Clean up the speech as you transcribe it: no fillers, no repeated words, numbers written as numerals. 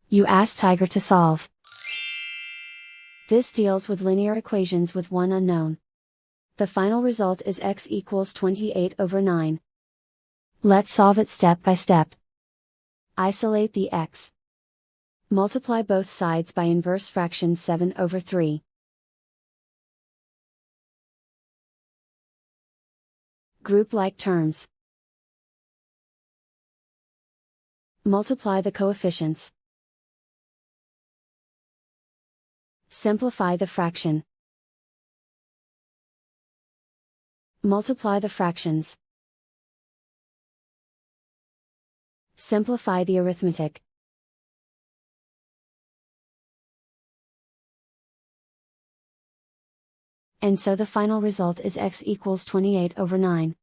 You ask Tiger to solve. This deals with linear equations with one unknown. The final result is x equals 28/9. Let's solve it step by step. Isolate the x. Multiply both sides by inverse fraction 7/3. Group like terms. Multiply the coefficients. Simplify the fraction. Multiply the fractions. Simplify the arithmetic. And so the final result is x equals 28/9.